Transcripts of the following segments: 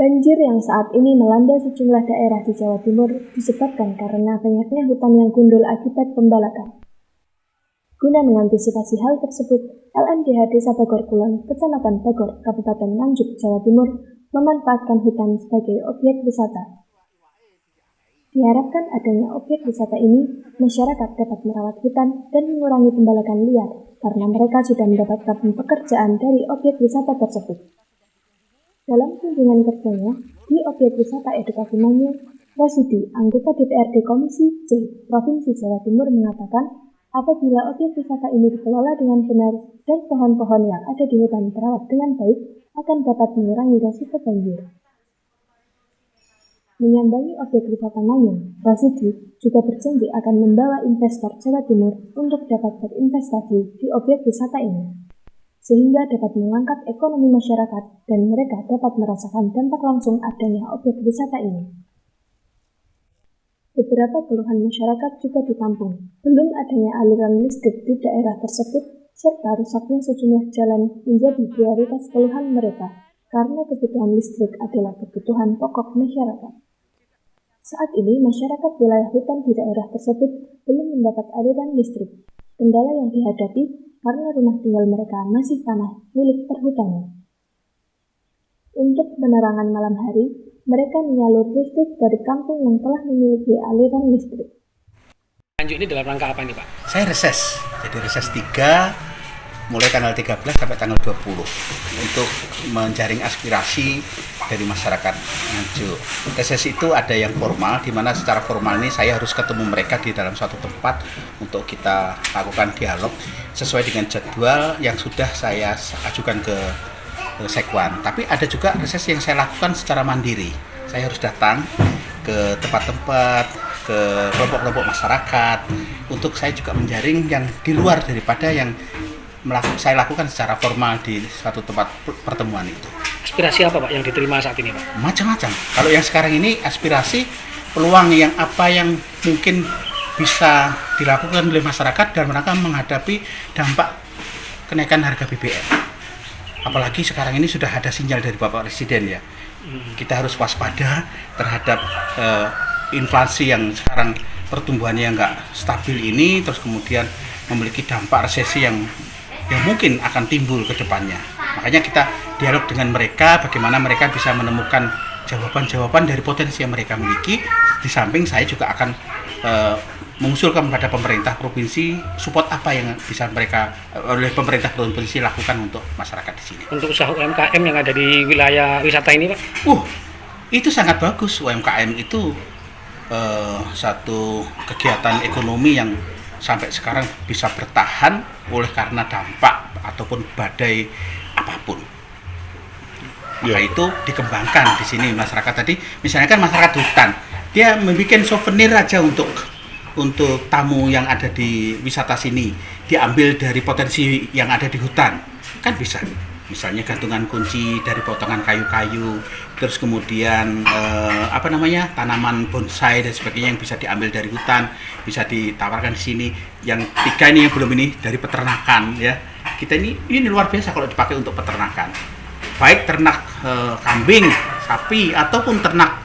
Banjir yang saat ini melanda sejumlah daerah di Jawa Timur disebabkan karena banyaknya hutan yang gundul akibat pembalakan. Guna mengantisipasi hal tersebut, LMDH Desa Bagor Kulon, Kecamatan Bagor, Kabupaten Nganjuk, Jawa Timur, memanfaatkan hutan sebagai objek wisata. Diharapkan adanya objek wisata ini, masyarakat dapat merawat hutan dan mengurangi pembalakan liar, karena mereka sudah mendapatkan pekerjaan dari objek wisata tersebut. Dalam kunjungan kerjanya di objek wisata edukasi Manyung, Rasidi, anggota DPRD Komisi C, Provinsi Jawa Timur mengatakan, apabila objek wisata ini dikelola dengan benar dan pohon-pohon yang ada di hutan terawat dengan baik, akan dapat mengurangi risiko banjir. Menyambangi objek wisata Manyung, Rasidi juga berjanji akan membawa investor Jawa Timur untuk dapat berinvestasi di objek wisata ini, sehingga dapat mengangkat ekonomi masyarakat dan mereka dapat merasakan dampak langsung adanya objek wisata ini. Beberapa keluhan masyarakat juga ditampung, belum adanya aliran listrik di daerah tersebut, serta rusaknya sejumlah jalan menjadi prioritas keluhan mereka, karena kebutuhan listrik adalah kebutuhan pokok masyarakat. Saat ini, masyarakat wilayah hutan di daerah tersebut belum mendapat aliran listrik. Kendala yang dihadapi karena rumah tinggal mereka masih tanah milik perhutani. Untuk penerangan malam hari, mereka menyalur listrik dari kampung yang telah memiliki aliran listrik. Lanjut ini dalam rangka apa nih Pak? Saya reses, jadi reses 3 mulai tanggal 13 sampai tanggal 20 untuk menjaring aspirasi dari masyarakat Nganjuk. Reses itu ada yang formal, di mana secara formal ini saya harus ketemu mereka di dalam suatu tempat untuk kita lakukan dialog sesuai dengan jadwal yang sudah saya ajukan ke Sekwan. Tapi ada juga reses yang saya lakukan secara mandiri. Saya harus datang ke tempat-tempat, ke kelompok-kelompok masyarakat untuk saya juga menjaring yang di luar daripada yang saya lakukan secara formal di suatu tempat pertemuan itu. Aspirasi apa Pak yang diterima saat ini Pak? Macam-macam. Kalau yang sekarang ini aspirasi peluang yang apa yang mungkin bisa dilakukan oleh masyarakat dan mereka menghadapi dampak kenaikan harga BBM. Apalagi sekarang ini sudah ada sinyal dari Bapak Presiden ya. Kita harus waspada terhadap inflasi yang sekarang pertumbuhannya nggak stabil ini, terus kemudian memiliki dampak resesi yang mungkin akan timbul ke depannya. Makanya kita dialog dengan mereka, bagaimana mereka bisa menemukan jawaban-jawaban dari potensi yang mereka miliki. Di samping saya juga akan mengusulkan kepada pemerintah provinsi support apa yang bisa mereka oleh pemerintah provinsi lakukan untuk masyarakat di sini. Untuk usaha UMKM yang ada di wilayah wisata ini Pak? Itu sangat bagus. UMKM itu satu kegiatan ekonomi yang sampai sekarang bisa bertahan oleh karena dampak ataupun badai apapun. Maka itu dikembangkan di sini masyarakat tadi. Misalnya kan masyarakat hutan, dia membuat souvenir aja untuk tamu yang ada di wisata sini, diambil dari potensi yang ada di hutan, kan bisa. Misalnya gantungan kunci dari potongan kayu-kayu, terus kemudian tanaman bonsai dan sebagainya yang bisa diambil dari hutan, bisa ditawarkan di sini. Yang 3 ini yang belum ini dari peternakan ya. Kita ini luar biasa kalau dipakai untuk peternakan. Baik ternak kambing, sapi ataupun ternak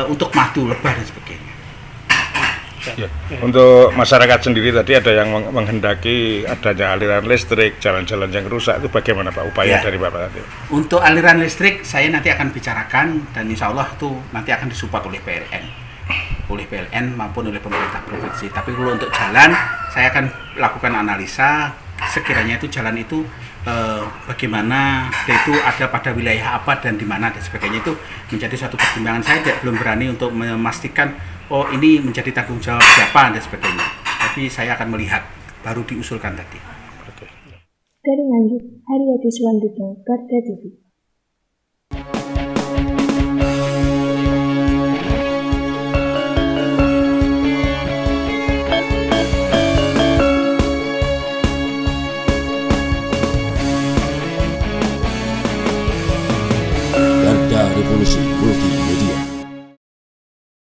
untuk madu, lebah dan sebagainya. Ya. Untuk masyarakat sendiri tadi ada yang menghendaki adanya aliran listrik, jalan-jalan yang rusak, itu bagaimana Pak upaya dari Bapak tadi? Untuk aliran listrik saya nanti akan bicarakan dan insya Allah itu nanti akan disupport oleh PLN maupun oleh pemerintah provinsi. Tapi kalau untuk jalan saya akan lakukan analisa sekiranya itu jalan itu bagaimana itu ada pada wilayah apa dan di mana dan sebagainya, itu menjadi satu pertimbangan. Saya belum berani untuk memastikan ini menjadi tanggung jawab siapa dan sebagainya. Tapi saya akan melihat, baru diusulkan tadi. Dari Nganjuk, Haryadi Suwandito, Garda TV. Garda Revolusi Multimedia.